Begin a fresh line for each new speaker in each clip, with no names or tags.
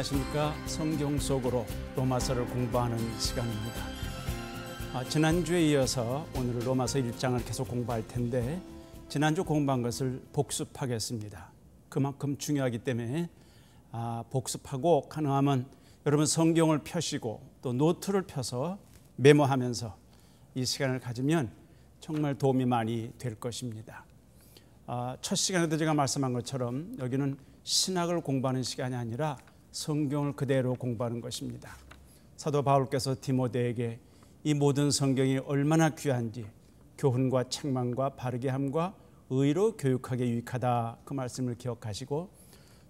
안녕하십니까. 성경 속으로 로마서를 공부하는 시간입니다. 지난주에 이어서 오늘은 로마서 1장을 계속 공부할 텐데 지난주 공부한 것을 복습하겠습니다. 그만큼 중요하기 때문에 복습하고 가능하면 여러분 성경을 펴시고 또 노트를 펴서 메모하면서 이 시간을 가지면 정말 도움이 많이 될 것입니다. 첫 시간에도 제가 말씀한 것처럼 여기는 신학을 공부하는 시간이 아니라 성경을 그대로 공부하는 것입니다. 사도 바울께서 디모데에게 이 모든 성경이 얼마나 귀한지 교훈과 책망과 바르게 함과 의로 교육하게 유익하다, 그 말씀을 기억하시고,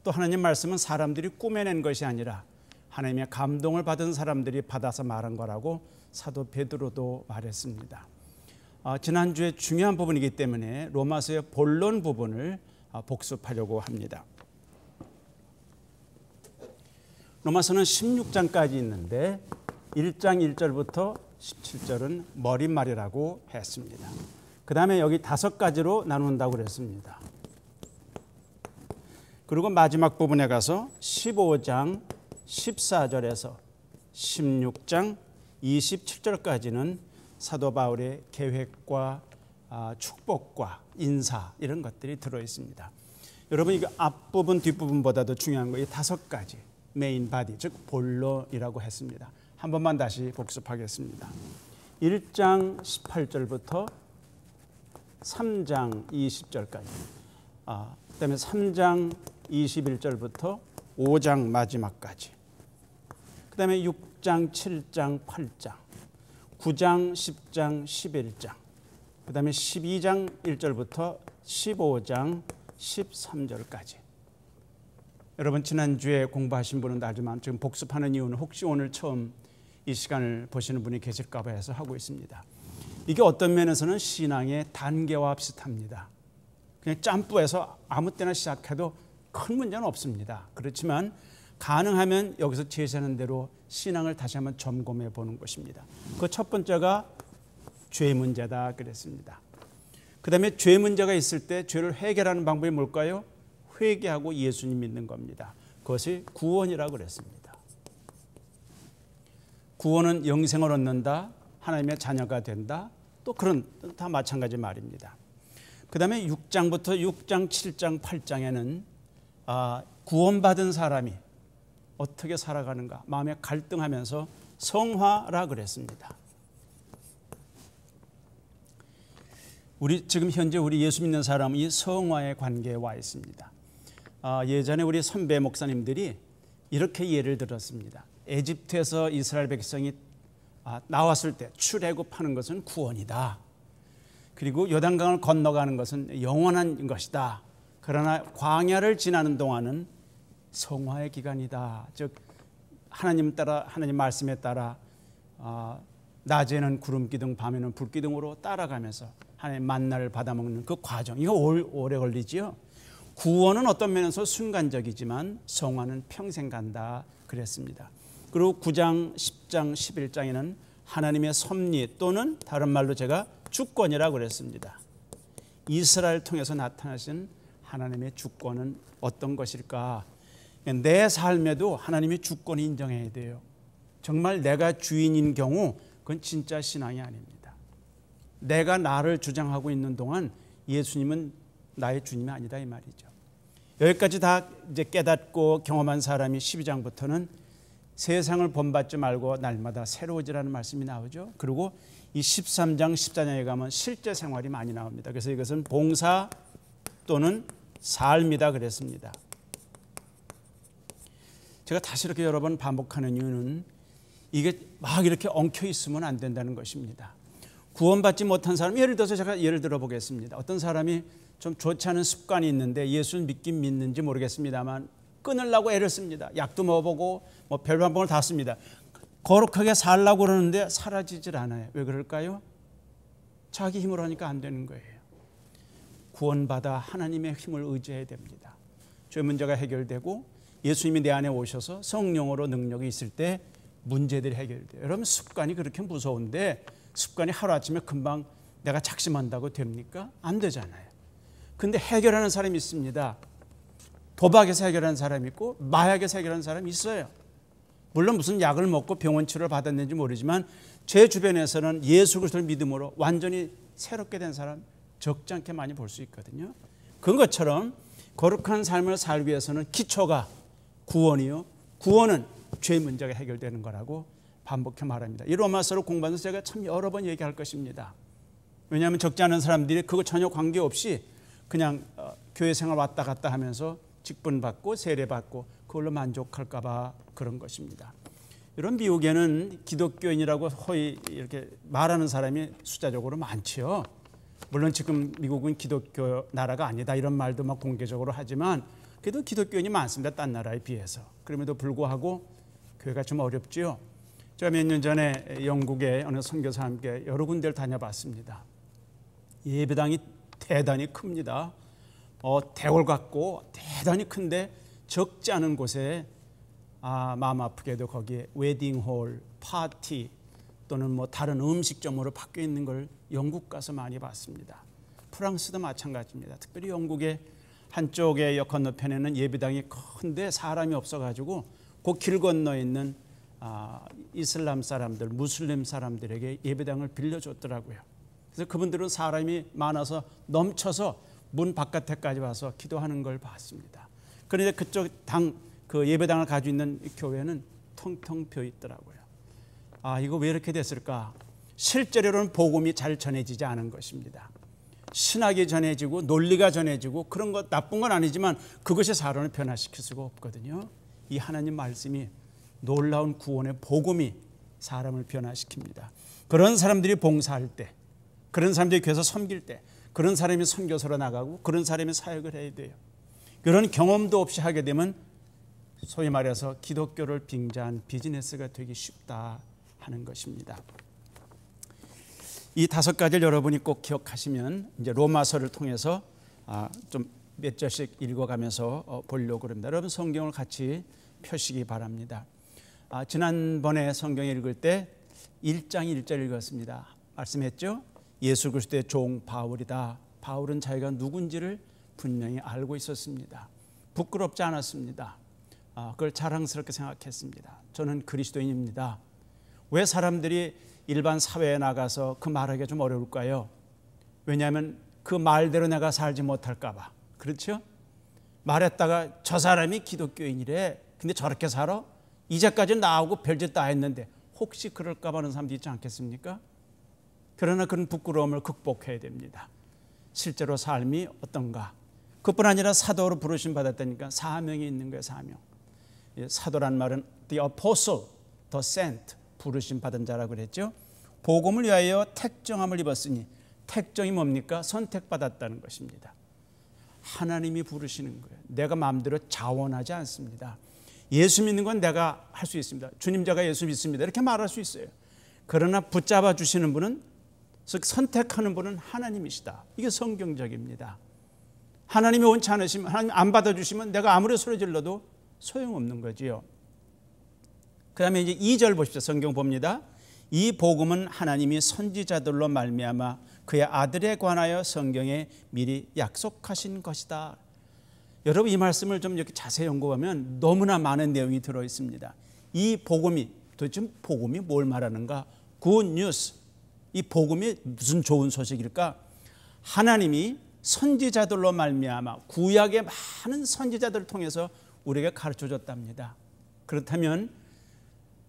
또 하나님 말씀은 사람들이 꾸며낸 것이 아니라 하나님의 감동을 받은 사람들이 받아서 말한 거라고 사도 베드로도 말했습니다. 지난주에 중요한 부분이기 때문에 로마서의 본론 부분을 복습하려고 합니다. 로마서는 16장까지 있는데 1장 1절부터 17절은 머릿말이라고 했습니다. 그 다음에 여기 5가지로 나눈다고 그랬습니다. 그리고 마지막 부분에 가서 15장 14절에서 16장 27절까지는 사도 바울의 계획과 축복과 인사, 이런 것들이 들어있습니다. 여러분, 이거 앞부분 뒷부분보다도 중요한 거 이 5가지 메인 바디, 즉 본론이라고 했습니다. 한 번만 다시 복습하겠습니다. 1장 18절부터 3장 20절까지, 그 다음에 3장 21절부터 5장 마지막까지, 그 다음에 6장 7장 8장 9장 10장 11장, 그 다음에 12장 1절부터 15장 13절까지. 여러분, 지난주에 공부하신 분은 알지만 지금 복습하는 이유는 혹시 오늘 처음 이 시간을 보시는 분이 계실까 봐 해서 하고 있습니다. 이게 어떤 면에서는 신앙의 단계와 비슷합니다. 그냥 점프해서 아무 때나 시작해도 큰 문제는 없습니다. 그렇지만 가능하면 여기서 제시하는 대로 신앙을 다시 한번 점검해 보는 것입니다. 그 첫 번째가 죄 문제다 그랬습니다. 그 다음에 죄 문제가 있을 때 죄를 해결하는 방법이 뭘까요? 회개하고 예수님 믿는 겁니다. 그것이 구원이라고 그랬습니다. 구원은 영생을 얻는다, 하나님의 자녀가 된다, 또 그런 다 마찬가지 말입니다. 그 다음에 6장부터 6장 7장 8장에는 구원받은 사람이 어떻게 살아가는가, 마음에 갈등하면서 성화라 그랬습니다. 지금 현재 우리 예수 믿는 사람은 이 성화의 관계에 와 있습니다. 예전에 우리 선배 목사님들이 이렇게 예를 들었습니다. 에집트에서 이스라엘 백성이 나왔을 때 출애굽하는 것은 구원이다. 그리고 요단강을 건너가는 것은 영원한 것이다. 그러나 광야를 지나는 동안은 성화의 기간이다. 즉 하나님 말씀에 따라 낮에는 구름 기둥, 밤에는 불 기둥으로 따라가면서 하나님 만나를 받아먹는 그 과정, 이거 오래 걸리지요. 구원은 어떤 면에서 순간적이지만 성화는 평생 간다 그랬습니다. 그리고 9장, 10장, 11장에는 하나님의 섭리 또는 다른 말로 제가 주권이라고 그랬습니다. 이스라엘 통해서 나타나신 하나님의 주권은 어떤 것일까? 내 삶에도 하나님의 주권을 인정해야 돼요. 정말 내가 주인인 경우 그건 진짜 신앙이 아닙니다. 내가 나를 주장하고 있는 동안 예수님은 나의 주님이 아니다, 이 말이죠. 여기까지 다 이제 깨닫고 경험한 사람이 12장부터는 세상을 본받지 말고 날마다 새로워지라는 말씀이 나오죠. 그리고 이 13장 14장에 가면 실제 생활이 많이 나옵니다. 그래서 이것은 봉사 또는 삶이다 그랬습니다. 제가 다시 이렇게 여러 번 반복하는 이유는 이게 막 이렇게 엉켜 있으면 안 된다는 것입니다. 구원받지 못한 사람, 예를 들어서 제가 예를 들어 보겠습니다. 어떤 사람이 좀 좋지 않은 습관이 있는데 예수를 믿긴 믿는지 모르겠습니다만 끊으려고 애를 씁니다. 약도 먹어보고 별 방법을 다 씁니다. 거룩하게 살려고 그러는데 사라지질 않아요. 왜 그럴까요? 자기 힘으로 하니까 안 되는 거예요. 구원받아 하나님의 힘을 의지해야 됩니다. 죄 문제가 해결되고 예수님이 내 안에 오셔서 성령으로 능력이 있을 때 문제들이 해결돼요. 여러분, 습관이 그렇게 무서운데 습관이 하루아침에 금방 내가 작심한다고 됩니까? 안 되잖아요. 근데 해결하는 사람이 있습니다. 도박에서 해결한 사람이 있고 마약에서 해결한 사람이 있어요. 물론 무슨 약을 먹고 병원 치료를 받았는지 모르지만 제 주변에서는 예수 그리스도를 믿음으로 완전히 새롭게 된 사람 적지 않게 많이 볼 수 있거든요. 그런 것처럼 거룩한 삶을 살기 위해서는 기초가 구원이요, 구원은 죄 문제가 해결되는 거라고 반복해 말합니다. 이 로마서를 공부하면서 제가 참 여러 번 얘기할 것입니다. 왜냐하면 적지 않은 사람들이 그거 전혀 관계없이 그냥 교회 생활 왔다 갔다 하면서 직분 받고 세례 받고 그걸로 만족할까 봐 그런 것입니다. 이런 미국에는 기독교인이라고 허위 이렇게 말하는 사람이 숫자적으로 많지요. 물론 지금 미국은 기독교 나라가 아니다 이런 말도 막 공개적으로 하지만 그래도 기독교인이 많습니다. 딴 나라에 비해서. 그럼에도 불구하고 교회가 좀 어렵지요. 제가 몇 년 전에 영국의 어느 선교사와 함께 여러 군데를 다녀봤습니다. 예배당이 대단히 큽니다. 대궐 같고 대단히 큰데 적지 않은 곳에 마음 아프게도 거기에 웨딩홀, 파티 또는 뭐 다른 음식점으로 바뀌어 있는 걸 영국 가서 많이 봤습니다. 프랑스도 마찬가지입니다. 특별히 영국의 한쪽의 역 건너편에는 예배당이 큰데 사람이 없어가지고 그 길 건너에 있는 이슬람 사람들, 무슬림 사람들에게 예배당을 빌려줬더라고요. 그래서 그분들은 사람이 많아서 넘쳐서 문 바깥에까지 와서 기도하는 걸 봤습니다. 그런데 그쪽 그 예배당을 가지고 있는 교회는 텅텅 비어 있더라고요. 이거 왜 이렇게 됐을까? 실제로는 복음이 잘 전해지지 않은 것입니다. 신학이 전해지고 논리가 전해지고 그런 것 나쁜 건 아니지만 그것이 사람을 변화시킬 수가 없거든요. 이 하나님 말씀이 놀라운 구원의 복음이 사람을 변화시킵니다. 그런 사람들이 봉사할 때, 그런 사람들이 교회에서 섬길 때, 그런 사람이 선교사로 나가고 그런 사람이 사역을 해야 돼요. 그런 경험도 없이 하게 되면 소위 말해서 기독교를 빙자한 비즈니스가 되기 쉽다 하는 것입니다. 이 5가지를 여러분이 꼭 기억하시면 이제 로마서를 통해서 좀 몇 절씩 읽어가면서 보려고 합니다. 여러분 성경을 같이 펴시기 바랍니다. 지난번에 성경 읽을 때 1장 1절 읽었습니다. 말씀했죠? 예수 그리스도의 종 바울이다. 바울은 자기가 누군지를 분명히 알고 있었습니다. 부끄럽지 않았습니다. 그걸 자랑스럽게 생각했습니다. 저는 그리스도인입니다. 왜 사람들이 일반 사회에 나가서 그 말하기가 좀 어려울까요? 왜냐하면 그 말대로 내가 살지 못할까 봐. 그렇죠? 말했다가 저 사람이 기독교인이래. 근데 저렇게 살아? 이제까지 나오고 별짓 다 했는데 혹시 그럴까 봐 하는 사람도 있지 않겠습니까? 그러나 그런 부끄러움을 극복해야 됩니다. 실제로 삶이 어떤가? 그뿐 아니라 사도로 부르심 받았다니까 사명이 있는 거예요. 사명. 사도란 말은 the apostle, the sent, 부르심 받은 자라고 그랬죠. 복음을 위하여 택정함을 입었으니 택정이 뭡니까? 선택받았다는 것입니다. 하나님이 부르시는 거예요. 내가 마음대로 자원하지 않습니다. 예수 믿는 건 내가 할 수 있습니다. 주님 제가 예수 믿습니다. 이렇게 말할 수 있어요. 그러나 붙잡아 주시는 분은, 즉 선택하는 분은 하나님이시다. 이게 성경적입니다. 하나님이 원치 않으시면, 하나님 안 받아주시면 내가 아무리 소리 질러도 소용없는 거지요. 그 다음에 이제 2절 보십시오. 성경 봅니다. 이 복음은 하나님이 선지자들로 말미암아 그의 아들에 관하여 성경에 미리 약속하신 것이다. 여러분 이 말씀을 좀 이렇게 자세히 연구하면 너무나 많은 내용이 들어 있습니다. 이 복음이 도대체 복음이 뭘 말하는가? 굿 뉴스. 이 복음이 무슨 좋은 소식일까? 하나님이 선지자들로 말미암아 구약의 많은 선지자들을 통해서 우리에게 가르쳐 줬답니다. 그렇다면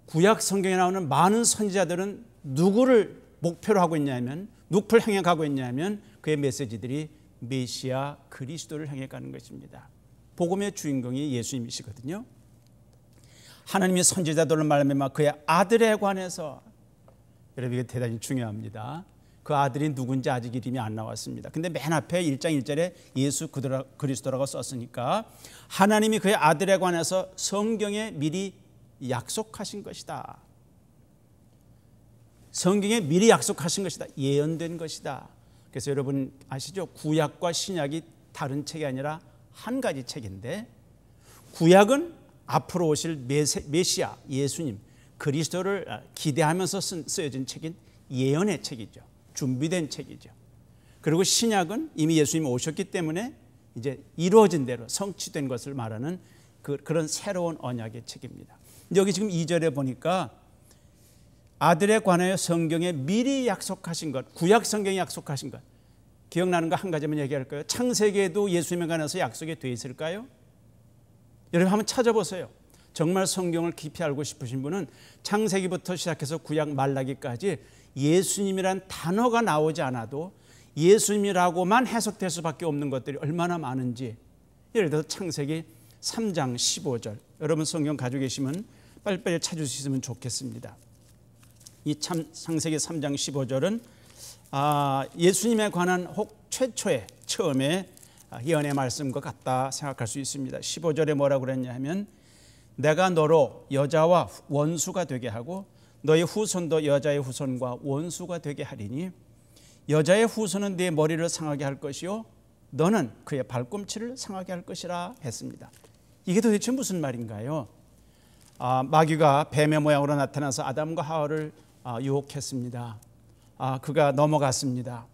구약 성경에 나오는 많은 선지자들은 누구를 목표로 하고 있냐면, 누구를 향해 가고 있냐면 그의 메시지들이 메시아 그리스도를 향해 가는 것입니다. 복음의 주인공이 예수님이시거든요. 하나님이 선지자들로 말미암아 그의 아들에 관해서, 여러분 이게 대단히 중요합니다. 그 아들이 누군지 아직 이름이 안 나왔습니다. 근데 맨 앞에 1장 1절에 예수 그리스도라고 썼으니까 하나님이 그의 아들에 관해서 성경에 미리 약속하신 것이다. 성경에 미리 약속하신 것이다. 예언된 것이다. 그래서 여러분 아시죠? 구약과 신약이 다른 책이 아니라 한 가지 책인데, 구약은 앞으로 오실 메시아 예수님 그리스도를 기대하면서 쓰여진 책인 예언의 책이죠. 준비된 책이죠. 그리고 신약은 이미 예수님이 오셨기 때문에 이제 이루어진 대로 성취된 것을 말하는 그런 새로운 언약의 책입니다. 여기 지금 2절에 보니까 아들에 관하여 성경에 미리 약속하신 것, 구약 성경에 약속하신 것, 기억나는 거 한 가지만 얘기할까요? 창세기에도 예수님에 관해서 약속이 되어 있을까요? 여러분 한번 찾아보세요. 정말 성경을 깊이 알고 싶으신 분은 창세기부터 시작해서 구약 말라기까지 예수님이란 단어가 나오지 않아도 예수님이라고만 해석될 수밖에 없는 것들이 얼마나 많은지, 예를 들어서 창세기 3장 15절, 여러분 성경 가지고 계시면 빨리빨리 찾을 수 있으면 좋겠습니다. 이 창세기 3장 15절은 예수님에 관한 혹 최초의 처음에 예언의 말씀과 같다 생각할 수 있습니다. 15절에 뭐라고 그랬냐 하면 내가 너로 여자와 원수가 되게 하고 너의 후손도 여자의 후손과 원수가 되게 하리니 여자의 후손은 네 머리를 상하게 할 것이요 너는 그의 발꿈치를 상하게 할 것이라 했습니다. 이게 도대체 무슨 말인가요? 마귀가 뱀의 모양으로 나타나서 아담과 하와를 유혹했습니다. 그가 넘어갔습니다.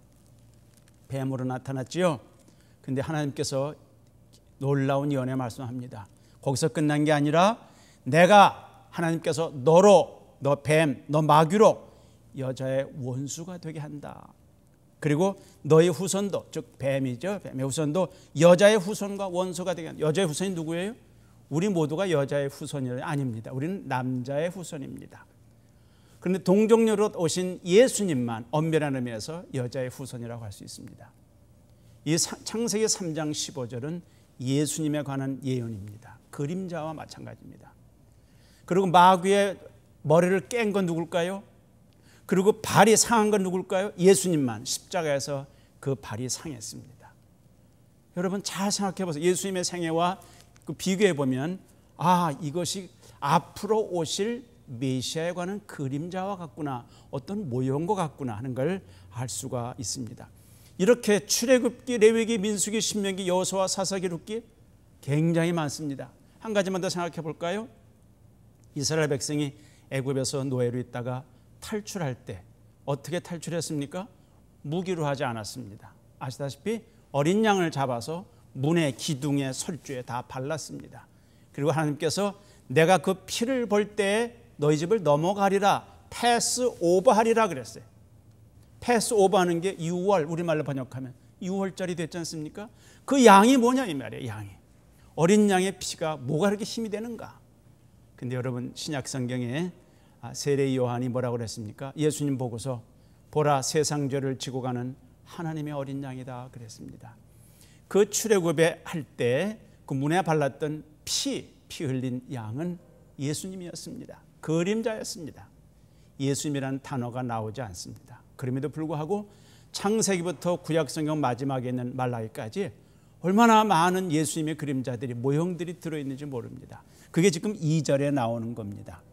뱀으로 나타났지요. 근데 하나님께서 놀라운 예언의 말씀합니다. 거기서 끝난 게 아니라 내가 하나님께서 너로, 너 뱀, 너 마귀로 여자의 원수가 되게 한다. 그리고 너의 후손도, 즉 뱀이죠. 뱀의 후손도 여자의 후손과 원수가 되게 한다. 여자의 후손이 누구예요? 우리 모두가 여자의 후손이 아닙니다. 우리는 남자의 후손입니다. 그런데 동정녀로 오신 예수님만 엄밀한 의미에서 여자의 후손이라고 할 수 있습니다. 이 창세기 3장 15절은 예수님에 관한 예언입니다. 그림자와 마찬가지입니다. 그리고 마귀의 머리를 깬 건 누굴까요? 그리고 발이 상한 건 누굴까요? 예수님만 십자가에서 그 발이 상했습니다. 여러분 잘 생각해 보세요. 예수님의 생애와 비교해 보면 이것이 앞으로 오실 메시아에 관한 그림자와 같구나, 어떤 모형과 같구나 하는 걸 알 수가 있습니다. 이렇게 출애굽기, 레위기, 민수기, 신명기, 여호수아, 사사기, 룻기 굉장히 많습니다. 한 가지만 더 생각해 볼까요? 이스라엘 백성이 애굽에서 노예로 있다가 탈출할 때 어떻게 탈출했습니까? 무기로 하지 않았습니다. 아시다시피 어린 양을 잡아서 문에, 기둥에, 설주에 다 발랐습니다. 그리고 하나님께서 내가 그 피를 볼 때 너희 집을 넘어가리라, 패스 오버하리라 그랬어요. 패스 오버하는 게 6월, 우리말로 번역하면 6월절이 됐지 않습니까? 그 양이 뭐냐 이 말이에요. 양이 어린 양의 피가 뭐가 그렇게 힘이 되는가? 근데 여러분 신약 성경에 세례 요한이 뭐라고 그랬습니까? 예수님 보고서 보라 세상 죄를 지고 가는 하나님의 어린 양이다 그랬습니다. 그 출애굽에 할 때 그 문에 발랐던 피 흘린 양은 예수님이었습니다. 그림자였습니다. 예수님이라는 단어가 나오지 않습니다. 그럼에도 불구하고 창세기부터 구약성경 마지막에 있는 말라기까지 얼마나 많은 예수님의 그림자들이, 모형들이 들어있는지 모릅니다. 그게 지금 2절에 나오는 겁니다.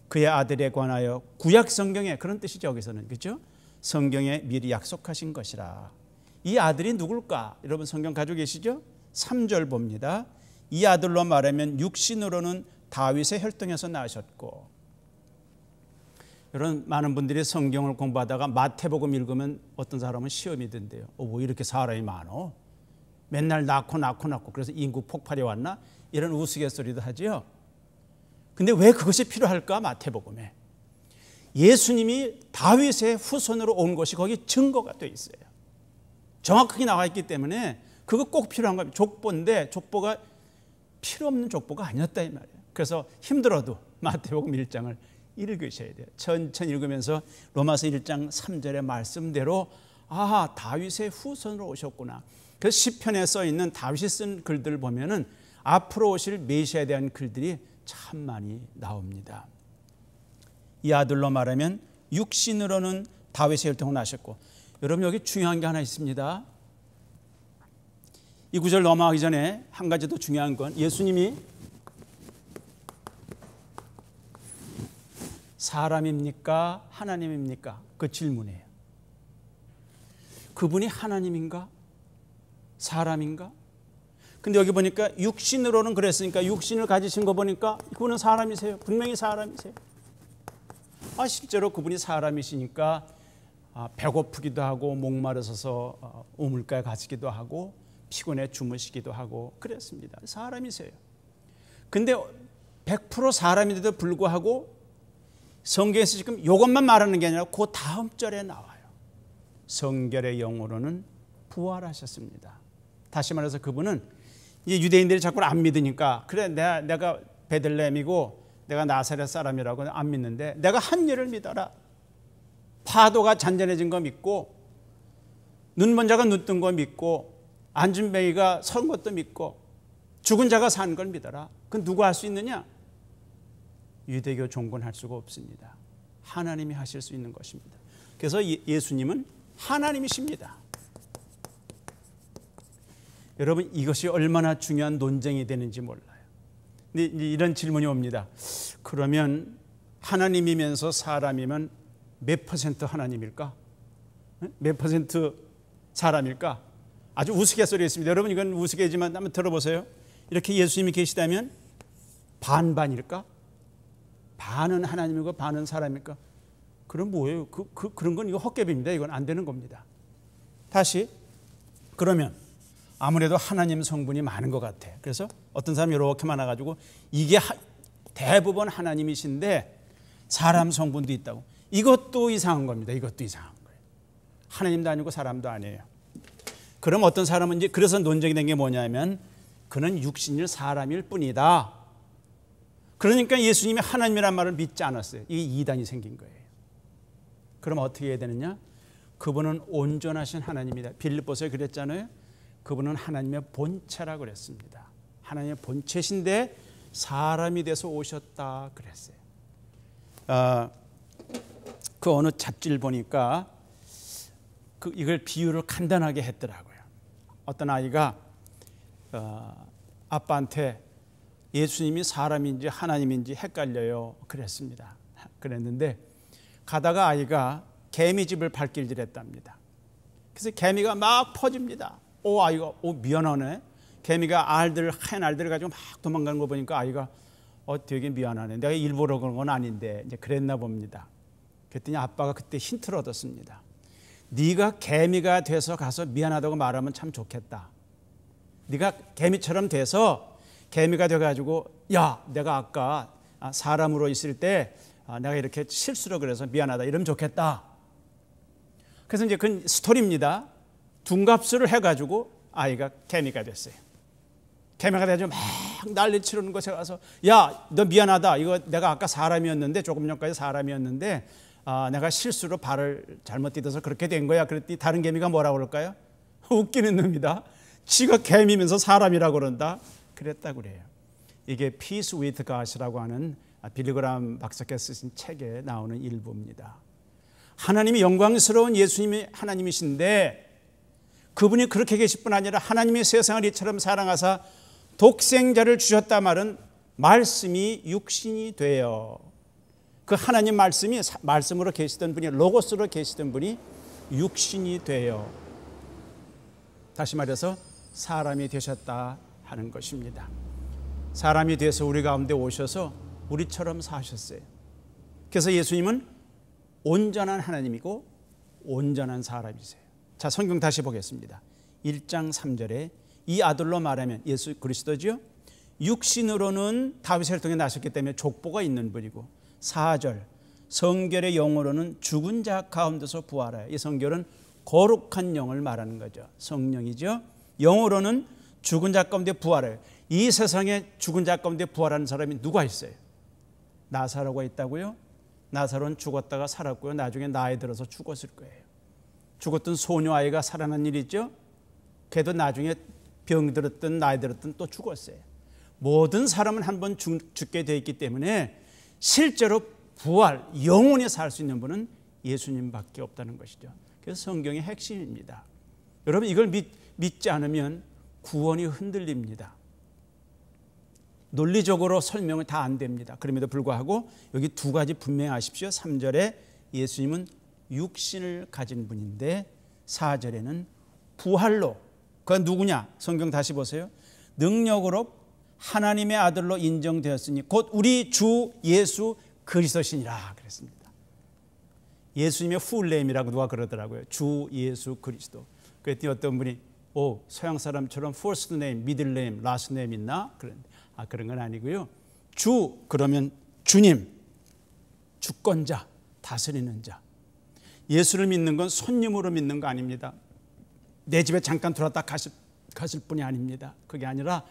그의 아들에 관하여 구약성경에, 그런 뜻이죠 여기서는, 그렇죠? 성경에 미리 약속하신 것이라. 이 아들이 누굴까? 여러분 성경 가지고 계시죠? 3절 봅니다. 이 아들로 말하면 육신으로는 다윗의 혈통에서 나셨고. 여러분 많은 분들이 성경을 공부하다가 마태복음 읽으면 어떤 사람은 시험이 든대요. 왜 이렇게 사람이 많어? 맨날 낳고 그래서 인구 폭발이 왔나? 이런 우스갯소리도 하죠. 근데 왜 그것이 필요할까? 마태복음에 예수님이 다윗의 후손으로 온 것이 거기 증거가 돼 있어요. 정확하게 나와 있기 때문에 그거 꼭 필요한 겁니다. 족보인데 족보가 필요 없는 족보가 아니었다 이 말이에요. 그래서 힘들어도 마태복음 1장을 읽으셔야 돼요. 천천히 읽으면서 로마서 1장 3절의 말씀대로 다윗의 후손으로 오셨구나. 그 시편에 써 있는 다윗이 쓴 글들을 보면은 앞으로 오실 메시아에 대한 글들이 참 많이 나옵니다. 이 아들로 말하면 육신으로는 다윗의 혈통을 나셨고. 여러분 여기 중요한 게 하나 있습니다. 이 구절 넘어가기 전에 한 가지 더 중요한 건 예수님이 사람입니까? 하나님입니까? 그 질문이에요. 그분이 하나님인가? 사람인가? 근데 여기 보니까 육신으로는 그랬으니까 육신을 가지신 거 보니까 그분은 사람이세요. 분명히 사람이세요. 실제로 그분이 사람이시니까 배고프기도 하고 목마르셔서 우물가에 가시기도 하고 피곤해 주무시기도 하고 그랬습니다. 사람이세요. 근데 100% 사람인데도 불구하고 성경에서 지금 이것만 말하는 게 아니라 그 다음 절에 나와요. 성결의 영으로는 부활하셨습니다. 다시 말해서 그분은 이제 유대인들이 자꾸 안 믿으니까 그래 내가 베들레헴이고 내가 나사렛 사람이라고 안 믿는데 내가 한 일을 믿어라. 파도가 잔잔해진 거 믿고 눈먼 자가 눈 뜬 거 믿고 앉은 뱅이가 선 것도 믿고 죽은 자가 산 걸 믿어라. 그건 누가 할 수 있느냐? 유대교 종교는 할 수가 없습니다. 하나님이 하실 수 있는 것입니다. 그래서 예수님은 하나님이십니다. 여러분 이것이 얼마나 중요한 논쟁이 되는지 몰라요. 근데 이런 질문이 옵니다. 그러면 하나님이면서 사람이면 몇 퍼센트 하나님일까? 몇 퍼센트 사람일까? 아주 우스갯소리였습니다. 여러분 이건 우스개지만 한번 들어보세요. 이렇게 예수님이 계시다면 반반일까? 반은 하나님이고 반은 사람일까? 그럼 뭐예요? 그런 건 이거 헛개비입니다. 이건 안 되는 겁니다. 다시 그러면 아무래도 하나님 성분이 많은 것 같아. 그래서 어떤 사람이 이렇게 많아가지고 이게 대부분 하나님이신데 사람 성분도 있다고. 이것도 이상한 겁니다. 이것도 이상한 거예요. 하나님도 아니고 사람도 아니에요. 그럼 어떤 사람은 이제 그래서 논쟁이 된 게 뭐냐면 그는 육신일 사람일 뿐이다. 그러니까 예수님이 하나님이란 말을 믿지 않았어요. 이게 이단이 생긴 거예요. 그럼 어떻게 해야 되느냐? 그분은 온전하신 하나님이다. 빌립보서에 그랬잖아요. 그분은 하나님의 본체라고 그랬습니다. 하나님의 본체신데 사람이 돼서 오셨다 그랬어요. 그 어느 잡지를 보니까 이걸 비유를 간단하게 했더라고요. 어떤 아이가 아빠한테 예수님이 사람인지 하나님인지 헷갈려요 그랬습니다. 그랬는데 가다가 아이가 개미집을 발길질했답니다. 그래서 개미가 막 퍼집니다. 아이가 미안하네. 개미가 하얀 알들을 가지고 막 도망가는 거 보니까 아이가 되게 미안하네. 내가 일부러 그런 건 아닌데 이제 그랬나 봅니다. 그랬더니 아빠가 그때 힌트를 얻었습니다. 네가 개미가 돼서 가서 미안하다고 말하면 참 좋겠다. 네가 개미처럼 돼서 개미가 돼가지고 야 내가 아까 사람으로 있을 때 내가 이렇게 실수로 그래서 미안하다 이러면 좋겠다. 그래서 이제 그 스토리입니다. 둔갑술을 해가지고 아이가 개미가 됐어요. 개미가 돼가지고 막 난리 치르는 곳에 가서 야 너 미안하다. 이거 내가 아까 사람이었는데 조금 전까지 사람이었는데 내가 실수로 발을 잘못 디뎌서 그렇게 된 거야. 그랬더니 다른 개미가 뭐라고 그럴까요? 웃기는 놈이다. 지가 개미면서 사람이라고 그런다. 그랬다고 그래요. 이게 Peace with God이라고 하는 빌리그람 박사께서 쓰신 책에 나오는 일부입니다. 하나님이 영광스러운 예수님이 하나님이신데 그분이 그렇게 계실 뿐 아니라 하나님이 세상을 이처럼 사랑하사 독생자를 주셨다 말은 말씀이 육신이 되어 그 하나님 말씀이 말씀으로 계시던 분이 로고스로 계시던 분이 육신이 되어 다시 말해서 사람이 되셨다 하는 것입니다. 사람이 돼서 우리 가운데 오셔서 우리처럼 사셨어요. 그래서 예수님은 온전한 하나님이고 온전한 사람이세요. 자, 성경 다시 보겠습니다. 1장 3절에 이 아들로 말하면 예수 그리스도죠. 육신으로는 다윗을 통해 나셨기 때문에 족보가 있는 분이고 4절 성결의 영으로는 죽은 자 가운데서 부활하여 이 성결은 거룩한 영을 말하는 거죠. 성령이죠. 영으로는 죽은 자 가운데 부활해요. 이 세상에 죽은 자 가운데 부활하는 사람이 누가 있어요? 나사로가 있다고요? 나사로는 죽었다가 살았고요. 나중에 나이 들어서 죽었을 거예요. 죽었던 소녀 아이가 살아난 일이 있죠. 걔도 나중에 병들었든 나이 들었든 또 죽었어요. 모든 사람은 한 번 죽게 되어 있기 때문에 실제로 부활, 영원히 살 수 있는 분은 예수님밖에 없다는 것이죠. 그래서 성경의 핵심입니다. 여러분 이걸 믿지 않으면 구원이 흔들립니다. 논리적으로 설명이 다 안 됩니다. 그럼에도 불구하고 여기 두 가지 분명히 아십시오. 3절에 예수님은 육신을 가진 분인데 4절에는 부활로 그건 누구냐? 성경 다시 보세요. 능력으로 하나님의 아들로 인정되었으니 곧 우리 주 예수 그리스도시니라 그랬습니다. 예수님의 풀네임이라고 누가 그러더라고요. 주 예수 그리스도. 그랬더니 어떤 분이 서양 사람처럼 first name, middle name, last name 있나? 그런 건 아니고요. 주 그러면 주님, 주권자, 다스리는 자. 예수를 믿는 건 손님으로 믿는 거 아닙니다. 내 집에 잠깐 들어왔다 가실 분이 아닙니다. 그게 아니라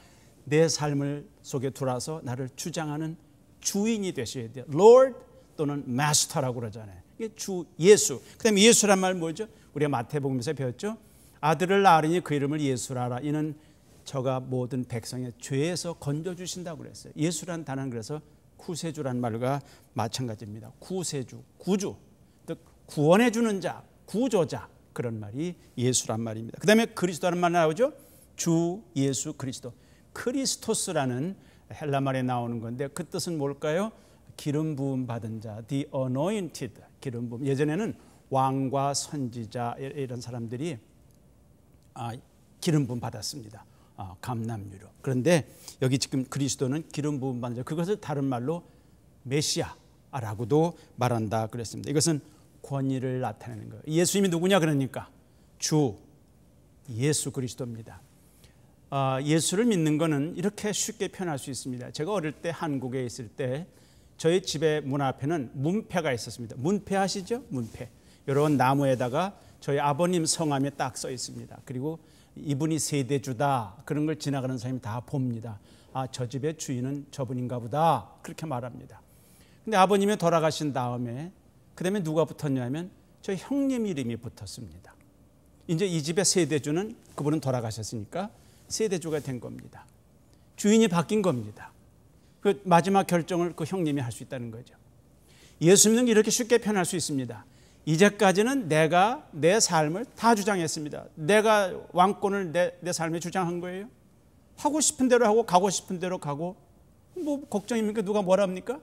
내 삶을 속에 들어와서 나를 주장하는 주인이 되셔야 돼요. Lord 또는 Master라고 그러잖아요. 이게 주 예수. 그다음에 예수란 말 뭐죠? 우리가 마태복음에서 배웠죠. 아들을 낳으리니 그 이름을 예수라 하라. 이는 저가 모든 백성의 죄에서 건져주신다고 그랬어요. 예수란 단어는 그래서 구세주란 말과 마찬가지입니다. 구세주, 구주, 즉 구원해 주는 자, 구조자, 그런 말이 예수란 말입니다. 그 다음에 그리스도라는 말 나오죠. 주 예수 그리스도. 크리스토스라는 헬라 말에 나오는 건데 그 뜻은 뭘까요? 기름 부음 받은 자, the anointed, 기름 부음. 예전에는 왕과 선지자 이런 사람들이 기름 부음 받았습니다. 감람유로. 그런데 여기 지금 그리스도는 기름 부음 받은 자, 그것을 다른 말로 메시아라고도 말한다 그랬습니다. 이것은 권위를 나타내는 거예요. 예수님이 누구냐 그러니까 주 예수 그리스도입니다. 예수를 믿는 것은 이렇게 쉽게 표현할 수 있습니다. 제가 어릴 때 한국에 있을 때 저희 집의 문 앞에는 문패가 있었습니다. 문패 아시죠? 문패. 이런 나무에다가 저희 아버님 성함이 딱 써 있습니다. 그리고 이분이 세대주다, 그런 걸 지나가는 사람이 다 봅니다. 저 집의 주인은 저분인가 보다, 그렇게 말합니다. 근데 아버님이 돌아가신 다음에 그 다음에 누가 붙었냐면 저희 형님 이름이 붙었습니다. 이제 이 집의 세대주는 그분은 돌아가셨으니까 세대주가 된 겁니다. 주인이 바뀐 겁니다. 그 마지막 결정을 그 형님이 할 수 있다는 거죠. 예수 믿는 게 이렇게 쉽게 표현할 수 있습니다. 이제까지는 내가 내 삶을 다 주장했습니다. 내가 왕권을 내 삶에 주장한 거예요. 하고 싶은 대로 하고 가고 싶은 대로 가고 뭐 걱정입니까? 누가 뭐라 합니까?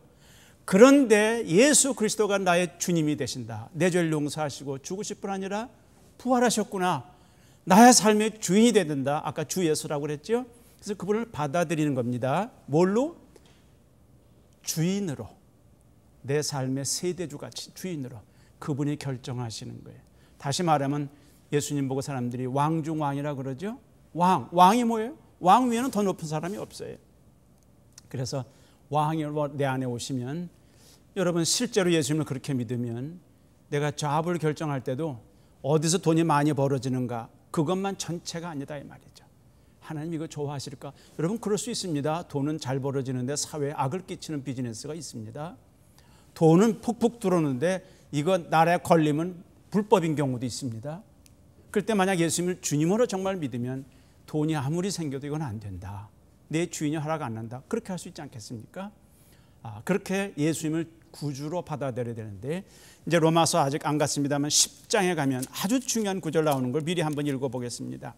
그런데 예수 그리스도가 나의 주님이 되신다. 내 죄를 용서하시고 죽으실 뿐 아니라 부활하셨구나. 나의 삶의 주인이 되든다. 아까 주 예수라고 그랬죠. 그래서 그분을 받아들이는 겁니다. 뭘로? 주인으로. 내 삶의 세대주같이 주인으로. 그분이 결정하시는 거예요. 다시 말하면 예수님 보고 사람들이 왕중왕이라 그러죠. 왕이 뭐예요? 왕 위에는 더 높은 사람이 없어요. 그래서 왕이 내 안에 오시면 여러분 실제로 예수님을 그렇게 믿으면 내가 잡을 결정할 때도 어디서 돈이 많이 벌어지는가 그것만 전체가 아니다 이 말이죠. 하나님 이거 좋아하실까? 여러분 그럴 수 있습니다. 돈은 잘 벌어지는데 사회에 악을 끼치는 비즈니스가 있습니다. 돈은 푹푹 들어오는데 이거 나라에 걸리면 불법인 경우도 있습니다. 그럴 때 만약 예수님을 주님으로 정말 믿으면 돈이 아무리 생겨도 이건 안 된다. 내 주인이 허락 안 한다. 그렇게 할 수 있지 않겠습니까? 그렇게 예수님을 구주로 받아들여야 되는데 이제 로마서 아직 안 갔습니다만 10장에 가면 아주 중요한 구절 나오는 걸 미리 한번 읽어보겠습니다.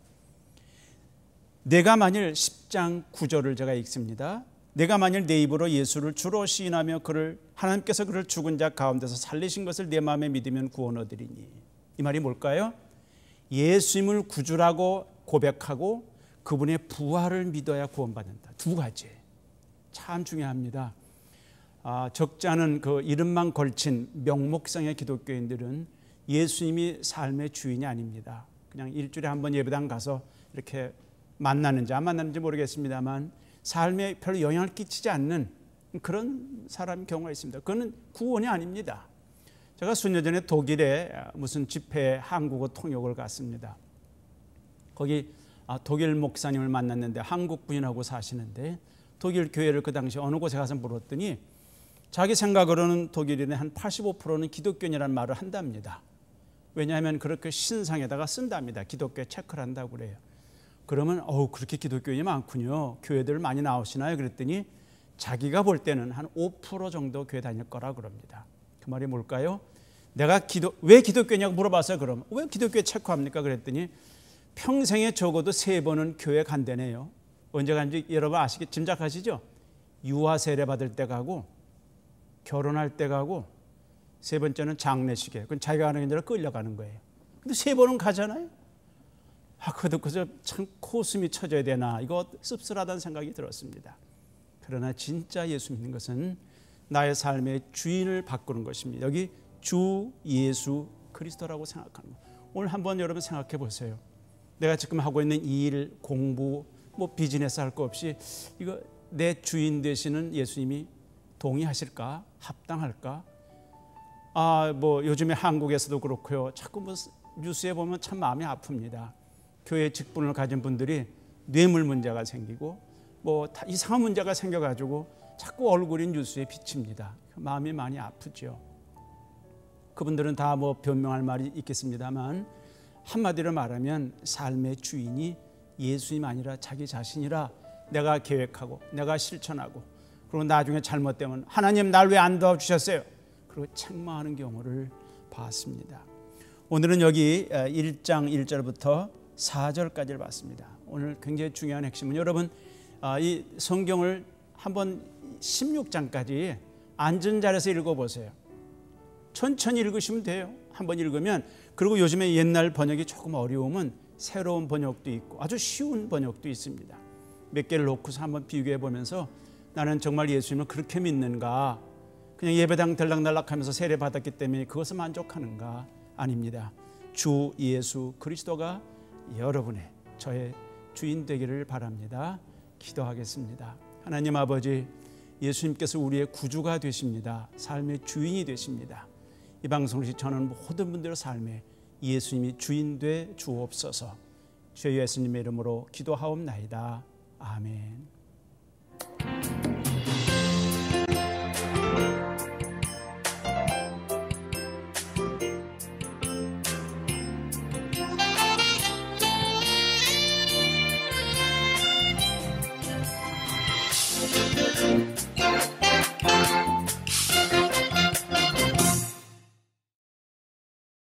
내가 만일 10장 9절을 제가 읽습니다. 내가 만일 내 입으로 예수를 주로 시인하며 하나님께서 그를 죽은 자 가운데서 살리신 것을 내 마음에 믿으면 구원 얻으리니. 이 말이 뭘까요? 예수님을 구주라고 고백하고 그분의 부활을 믿어야 구원받는다. 두 가지. 참 중요합니다. 적지 않은 그 이름만 걸친 명목상의 기독교인들은 예수님이 삶의 주인이 아닙니다. 그냥 일주일에 한 번 예배당 가서 이렇게 만나는지 안 만나는지 모르겠습니다만 삶에 별로 영향을 끼치지 않는 그런 사람 경우가 있습니다. 그거는 구원이 아닙니다. 제가 수년 전에 독일에 무슨 집회 한국어 통역을 갔습니다. 거기 독일 목사님을 만났는데 한국 분이라고 사시는데 독일 교회를 그 당시 어느 곳에 가서 물었더니 자기 생각으로는 독일인의 한 85%는 기독교인이라는 말을 한답니다. 왜냐하면 그렇게 신상에다가 쓴답니다. 기독교에 체크를 한다고 그래요. 그러면 그렇게 기독교인이 많군요. 교회들 많이 나오시나요? 그랬더니 자기가 볼 때는 한 5% 정도 교회 다닐 거라 그럽니다. 그 말이 뭘까요? 내가 왜 기독교냐고 물어봤어요. 그럼 왜 기독교에 체크합니까? 그랬더니 평생에 적어도 3번은 교회 간대네요. 언제 간지 여러분 짐작하시죠? 유아 세례 받을 때 가고 결혼할 때 가고 3번째는 장례식에. 그건 자기가 가는 게 아니라 끌려가는 거예요. 근데 3번은 가잖아요. 그래서 참 코숨이 쳐져야 되나 이거 씁쓸하다는 생각이 들었습니다. 그러나 진짜 예수 믿는 것은 나의 삶의 주인을 바꾸는 것입니다. 여기 주 예수 그리스도라고 생각하는 것. 오늘 한번 여러분 생각해 보세요. 내가 지금 하고 있는 이 일, 공부, 뭐 비즈니스 할 거 없이 이거 내 주인 되시는 예수님이 동의하실까? 합당할까? 뭐 요즘에 한국에서도 그렇고요. 자꾸 뭐 뉴스에 보면 참 마음이 아픕니다. 교회 직분을 가진 분들이 뇌물 문제가 생기고 뭐 다 이상한 문제가 생겨가지고 자꾸 얼굴이 뉴스에 비칩니다. 마음이 많이 아프죠. 그분들은 다 뭐 변명할 말이 있겠습니다만 한마디로 말하면 삶의 주인이 예수님 아니라 자기 자신이라 내가 계획하고 내가 실천하고 그리고 나중에 잘못되면 하나님 날 왜 안 도와주셨어요? 그리고 책망하는 경우를 봤습니다. 오늘은 여기 1장 1절부터 4절까지를 봤습니다. 오늘 굉장히 중요한 핵심은 여러분 이 성경을 한번 16장까지 앉은 자리에서 읽어보세요. 천천히 읽으시면 돼요. 한번 읽으면. 그리고 요즘에 옛날 번역이 조금 어려우면 새로운 번역도 있고 아주 쉬운 번역도 있습니다. 몇 개를 놓고서 한번 비교해 보면서 나는 정말 예수님을 그렇게 믿는가, 그냥 예배당 들락날락하면서 세례 받았기 때문에 그것을 만족하는가? 아닙니다. 주 예수 그리스도가 여러분의 저의 주인 되기를 바랍니다. 기도하겠습니다. 하나님 아버지, 예수님께서 우리의 구주가 되십니다. 삶의 주인이 되십니다. 이 방송을 시청하는 모든 분들의 삶에 예수님이 주인 돼 주옵소서. 주 예수님의 이름으로 기도하옵나이다. 아멘.